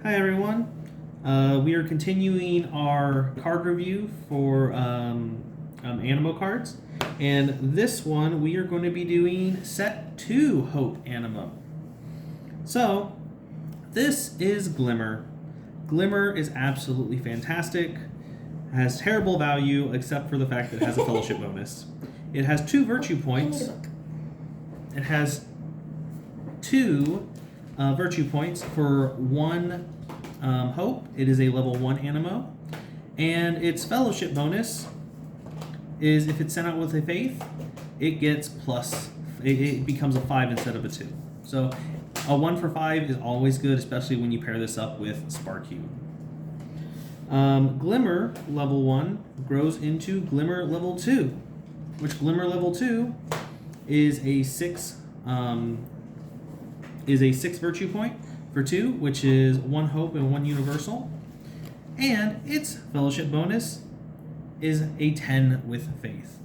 Hi everyone. We are continuing our card review for Animo cards, and this one we are going to be doing set 2 Hope Animo. So, this is Glimmer. Glimmer is absolutely fantastic. Has terrible value except for the fact that it has a fellowship bonus. It has 2 virtue points. It has 2 virtue points for 1 hope. It is a level 1 Animo. And its fellowship bonus is if it's sent out with a faith, it gets plus. It becomes a 5 instead of a 2. So a 1 for 5 is always good, especially when you pair this up with Sparky. Glimmer level 1 grows into Glimmer level 2, which Glimmer level 2 is a 6 virtue point for 2, which is 1 hope and 1 universal. And its fellowship bonus is a 10 with faith.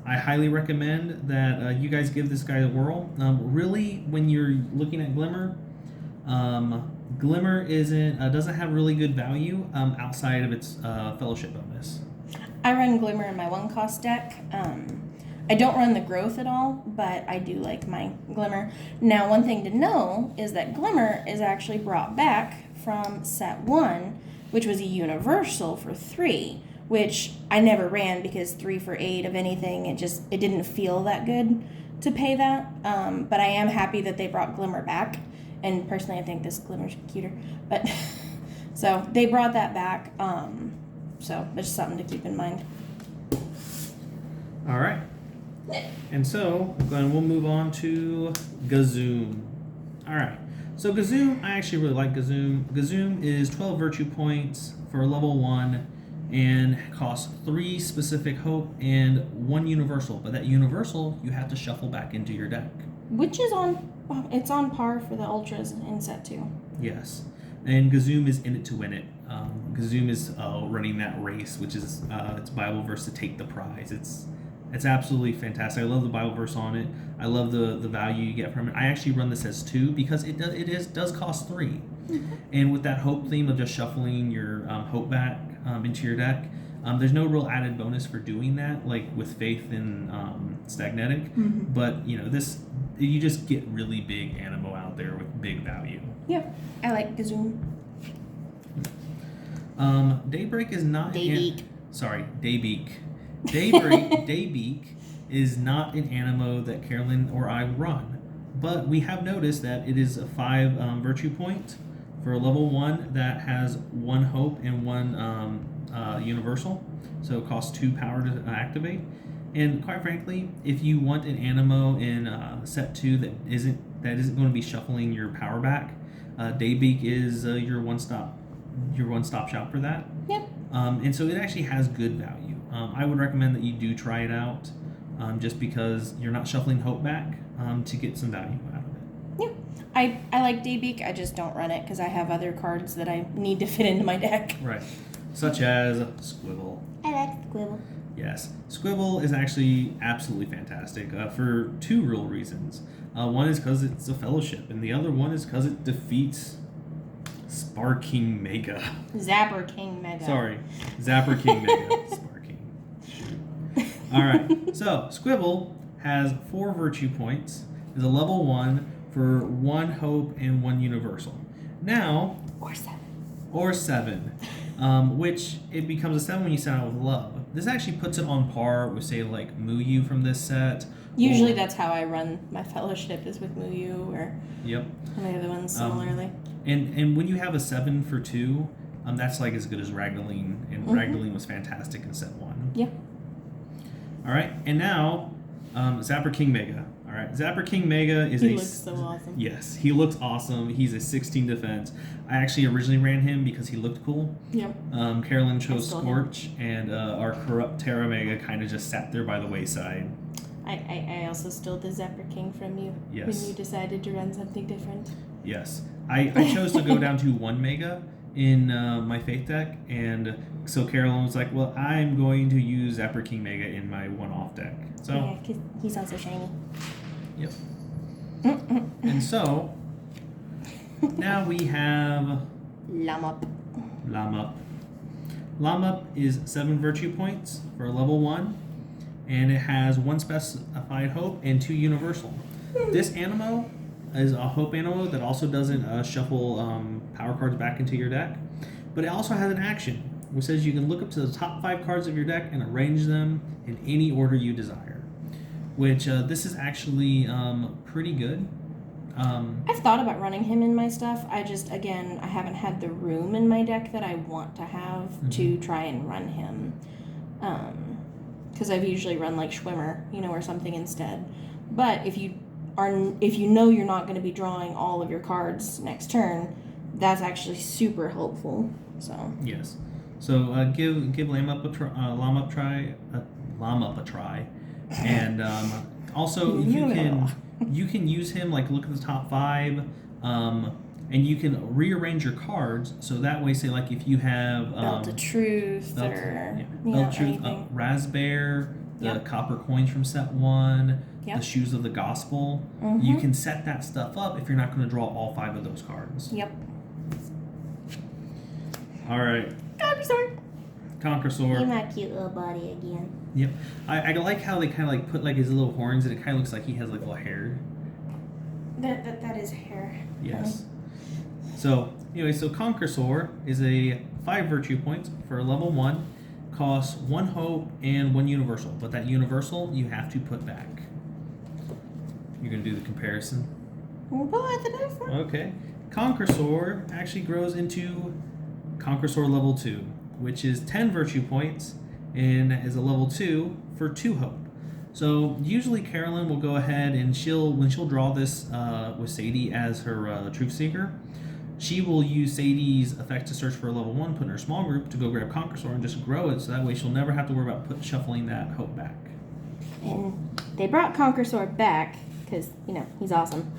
I highly recommend that you guys give this guy a whirl. Really, when you're looking at Glimmer, Glimmer doesn't have really good value outside of its fellowship bonus. I run Glimmer in my 1-cost deck. I don't run the growth at all, but I do like my Glimmer. Now, one thing to know is that Glimmer is actually brought back from set 1, which was a universal for 3, which I never ran because 3 for 8 of anything, it didn't feel that good to pay that. But I am happy that they brought Glimmer back. And personally, I think this Glimmer's cuter. But so they brought that back. So there's something to keep in mind. All right. And so then we'll move on to Gazoom. All right. So Gazoom, I actually really like Gazoom. Gazoom is 12 virtue points for level 1 and costs 3 specific hope and 1 universal. But that universal you have to shuffle back into your deck. Which is it's on par for the ultras in set 2. Yes. And Gazoom is in it to win it. Gazoom is running that race, which is its Bible verse to take the prize. It's absolutely fantastic. I love the Bible verse on it. I love the value you get from it. I actually run this as 2 because it does cost 3. Mm-hmm. And with that hope theme of just shuffling your hope back into your deck, there's no real added bonus for doing that, like with Faith and Stagnetic. Mm-hmm. But you just get really big Animo out there with big value. Yeah, I like Gazoom. Daybreak is not. Daybreak. Daybreak is not an Animo that Carolyn or I run, but we have noticed that it is a 5 virtue point for a level 1 that has 1 hope and 1 universal, so it costs 2 power to activate. And quite frankly, if you want an Animo in set 2 that isn't going to be shuffling your power back, Daybreak is your one-stop shop for that. Yep. And so it actually has good value. I would recommend that you do try it out, just because you're not shuffling hope back to get some value out of it. Yeah. I like Daybreak. I just don't run it because I have other cards that I need to fit into my deck. Right. Such as Squibble. I like Squibble. Yes. Squibble is actually absolutely fantastic for 2 real reasons. One is because it's a fellowship, and the other one is because it defeats Sparking Mega. Zapper King Mega. Sorry. Zapper King Mega. Sparking. Shoot. Alright. So, Squibble has 4 virtue points, is a level 1 for 1 hope and 1 universal. Now... Or 7. Which it becomes a 7 when you send out with love. This actually puts it on par with, say, like Muyu from this set. Usually that's how I run my fellowship, is with Muyu or yep. some of the other ones similarly. And when you have a 7 for 2, that's like as good as Ragdoline, and mm-hmm. Ragdoline was fantastic in set 1. Yep. All right, and now Zapper King Mega. All right, Zapper King Mega is He looks so awesome. Yes, he looks awesome. He's a 16 defense. I actually originally ran him because he looked cool. Yep. Carolyn chose Scorch, and our Corrupt Terra Mega kind of just sat there by the wayside. I also stole the Zapper King from you. Yes. When you decided to run something different. Yes. I chose to go down to 1 Mega in my Faith deck, and so Carolyn was like, well, I'm going to use Zapper King Mega in my 1-off deck. So yeah, because he's also shiny. Yep. And so now we have Llama. Llama. Llama is 7 virtue points for a level 1, and it has 1 specified hope and 2 universal. This Animo is a hope Animo that also doesn't shuffle power cards back into your deck, but it also has an action which says you can look up to the top 5 cards of your deck and arrange them in any order you desire, which this is actually pretty good. I've thought about running him in my stuff. I haven't had the room in my deck that I want to have to try and run him. Because I've usually run like Schwimmer, or something instead. But if you know you're not going to be drawing all of your cards next turn, that's actually super helpful. So yes, so give Llama a try, and also you can use him, like look at the top 5, and you can rearrange your cards so that way, say like if you have Belt of Truth Belt of Truth, anything. Raspberry, the copper coins from set 1, the Shoes of the Gospel. You can set that stuff up if you're not going to draw all 5 of those cards. Yep. All right. Conqueror Sore. Conqueror Sore. You're my cute little body again. Yep. I like how they kind of like put like his little horns, and it kind of looks like he has like little hair. That is hair. Yes. So anyway, so Conqueror Sore is a 5 virtue points for a level 1, costs 1 hope and 1 universal, but that universal you have to put back. You're gonna do the comparison. Okay. Conqueror Sore actually grows into Conqueror Sore level 2, which is 10 virtue points and is a level 2 for 2 hope. So usually Carolyn will go ahead and when she'll draw this with Sadie as her Truth Seeker, she will use Sadie's effect to search for a level 1, put in her small group to go grab Conqueror Sore and just grow it, so that way she'll never have to worry about shuffling that hope back. And they brought Conqueror Sore back because, he's awesome.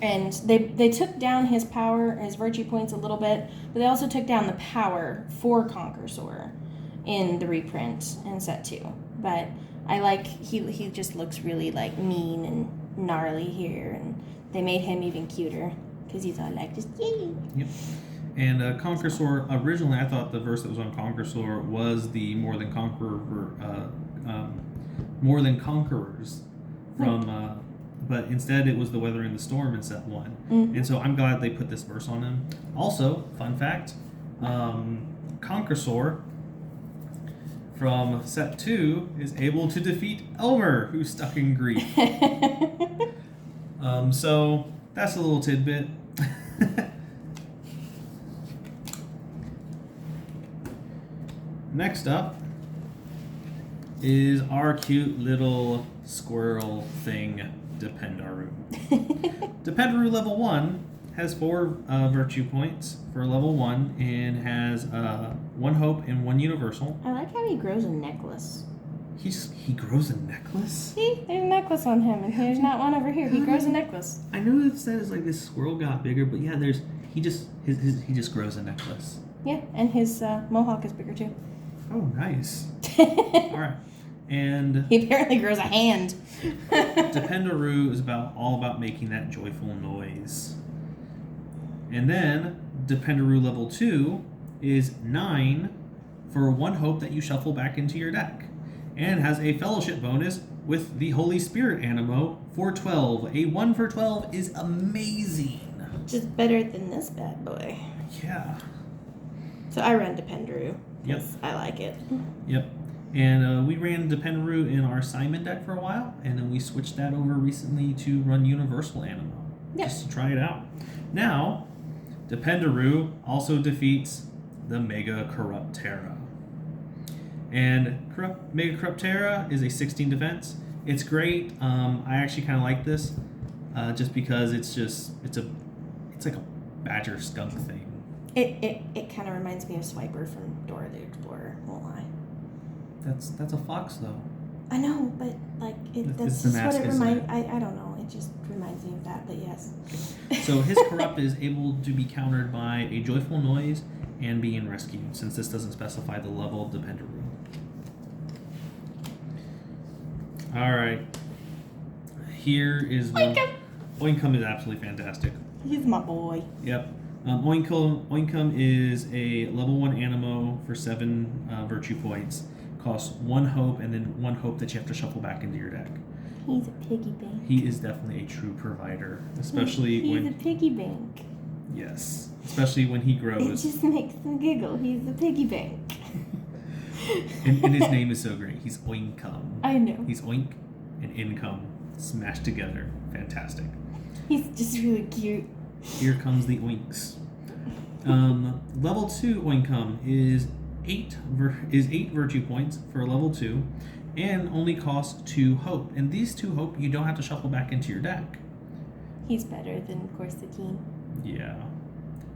And they took down his power, his virtue points a little bit, but they also took down the power for Conqueror Sore in the reprint in set 2. But I like, he just looks really like mean and gnarly here, and they made him even cuter because he's all like just yay. Yep. And Conqueror Sore, originally I thought the verse that was on Conqueror Sore was the More Than Conquerors from, but instead it was the Weathering the Storm in set 1. And so I'm glad they put this verse on him. Also, fun fact, Conqueror Sore from set 2 is able to defeat Elmer, who's stuck in grief. So that's a little tidbit. Next up is our cute little squirrel thing, Dependaroo. Dependaroo level 1 has 4 virtue points for level 1 and has 1 hope and 1 universal. I like how he grows a necklace. He grows a necklace? See, there's a necklace on him, and there's not one over here. He grows a necklace. I know it says like this squirrel got bigger, but yeah, he just grows a necklace. Yeah, and his mohawk is bigger too. Oh, nice. All right, and he apparently grows a hand. Dependaroo is all about making that joyful noise. And then Dependaroo level 2 is 9 for 1 hope that you shuffle back into your deck, and has a fellowship bonus with the Holy Spirit Animo for 12. A 1 for 12 is amazing. Just better than this bad boy. Yeah. So I run Dependaroo. Yep. I like it. Yep. And we ran Dependaroo in our Simon deck for a while, and then we switched that over recently to run Universal Animo. Yep. Just to try it out. Now, Dependaroo also defeats the Mega Corrupt Terra. And Mega Corrupt Terra is a 16 defense. It's great. I actually kind of like this, just because it's like a badger skunk thing. It kind of reminds me of Swiper from Dora the Explorer. Won't lie. That's a fox though. I know, but like that's just what it reminds. I don't know. It just reminds me of that. But yes. So his corrupt is able to be countered by a joyful noise and being rescued, since this doesn't specify the level of Dependaroo. All right. Here is one. Oinkum! Oinkum is absolutely fantastic. He's my boy. Yep. Oinkum is a level 1 Animo for 7 virtue points. Costs 1 hope and then 1 hope that you have to shuffle back into your deck. He's a piggy bank. He is definitely a true provider, especially He's when... a piggy bank. Yes. Especially when he It grows. just makes them giggle. He's a piggy bank. and his name is so great. He's Oinkum. I know. He's Oink and Income smashed together. Fantastic. He's just really cute. Here comes the Oinks. Level 2 Oinkum is 8 virtue points for a level 2 and only costs 2 hope. And these 2 hope you don't have to shuffle back into your deck. He's better than Corsican. Yeah.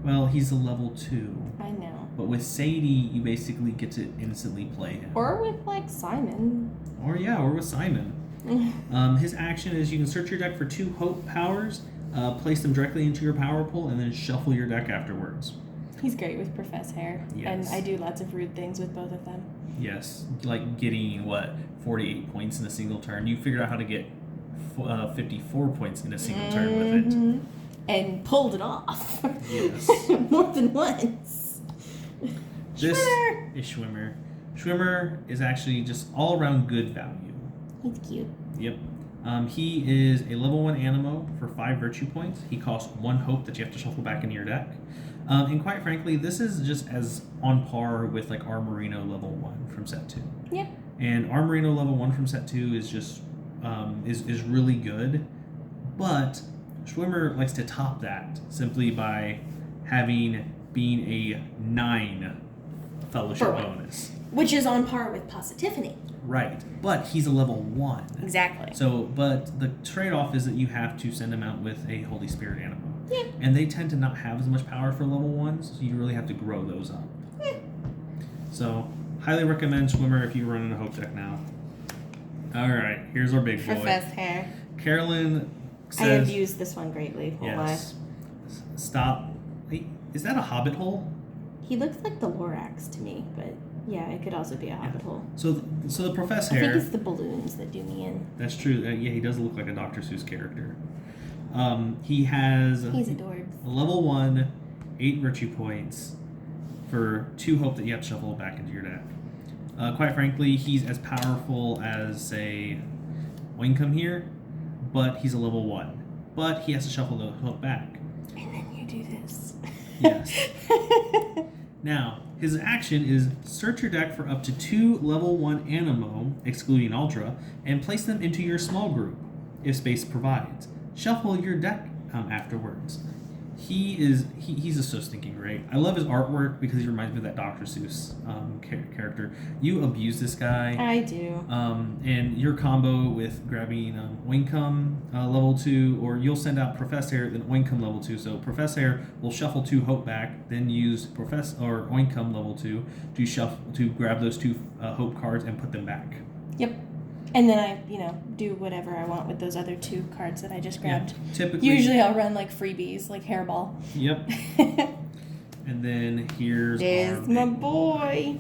Well, he's a level 2. I know. But with Sadie, you basically get to instantly play him. Or with, like, Simon. Or with Simon. His action is you can search your deck for 2 hope powers, place them directly into your power pool, and then shuffle your deck afterwards. He's great with Profess Hair. Yes. And I do lots of rude things with both of them. Yes, like getting, 48 points in a single turn. You figured out how to get 54 points in a single turn with it. And pulled it off. Yes. More than once. This Schwimmer. is Schwimmer. Schwimmer is actually just all around good value. He's cute. Yep. He is a level 1 Animo for 5 virtue points. He costs 1 hope that you have to shuffle back into your deck. And quite frankly, this is just as on par with like Armorino level 1 from set 2. Yeah. And Armorino level 1 from set 2 is just is really good. But Schwimmer likes to top that simply by being a 9 fellowship bonus. Which is on par with Positivity. Right, but he's a level 1. Exactly. So, but the trade-off is that you have to send him out with a Holy Spirit Animo. Yeah. And they tend to not have as much power for level 1s, so you really have to grow those up. Yeah. So, highly recommend Schwimmer if you run in a Hope deck now. Alright, here's our big boy. Profess Hair. Carolyn says... I have used this one greatly. Yes. Stop. Wait, is that a hobbit hole? He looks like the Lorax to me, but yeah, it could also be a hobbit hole. So the Professor... I think it's the balloons that do me in. That's true. Yeah, he does look like a Dr. Seuss character. He has... He's adorbs. Level 1, 8 virtue points for 2 hope that you have to shuffle back into your deck. Quite frankly, he's as powerful as, say, Oinkum here, but he's a level 1. But he has to shuffle the hope back. And then you do this. Yes. Now, his action is search your deck for up to 2 level 1 Animo, excluding Ultra, and place them into your small group, if space provides. Shuffle your deck afterwards. He's just so stinking great. I love his artwork because he reminds me of that Dr. Seuss character. You abuse this guy. I do. And your combo with grabbing Oinkum level 2, or you'll send out Professor, then Oinkum level 2. So Professor will shuffle 2 hope back, then use Professor or Oinkum level 2 to grab those 2 hope cards and put them back. Yep. And then I, do whatever I want with those other 2 cards that I just grabbed. Yeah, typically. Usually I'll run like freebies, like Hairball. Yep. And then here's my boy.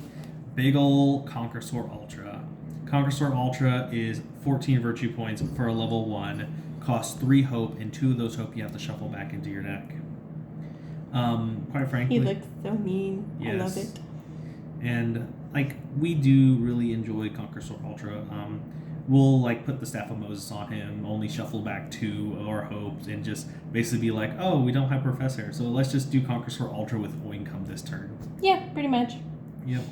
Big ol' Conqueror Sore Ultra. Conqueror Sore Ultra is 14 virtue points for a level 1. Costs 3 hope, and 2 of those hope you have to shuffle back into your deck. Quite frankly, He looks so mean. Yes. I love it. And we do really enjoy Conqueror Sore Ultra. We'll put the Staff of Moses on him, only shuffle back 2 of our hopes, and just basically be like, oh, we don't have Professor, so let's just do Conqueror Sore Ultra with Oinkum this turn. Yeah, pretty much. Yep.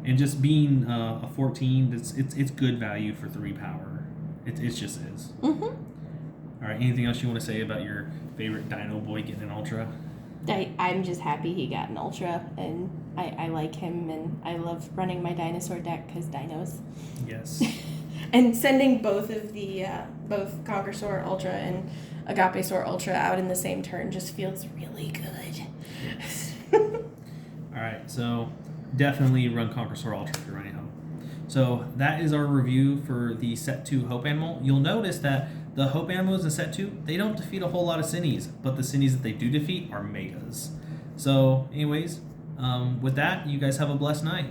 And just being a 14, it's good value for 3 power. It just is. Mm-hmm. All right, anything else you want to say about your favorite Dino Boy getting an Ultra? I'm just happy he got an Ultra, and I like him, and I love running my dinosaur deck because dinos. Yes. And sending both of the both Conqueror Sore Ultra and Agape Sore Ultra out in the same turn just feels really good. Yes. All right, so definitely run Conqueror Sore Ultra if you're running home. So that is our review for the Set 2 Hope Animal. You'll notice that the Hope Animals in Set 2, they don't defeat a whole lot of Sinnies, but the Sinnies that they do defeat are Megas. So anyways, with that, you guys have a blessed night.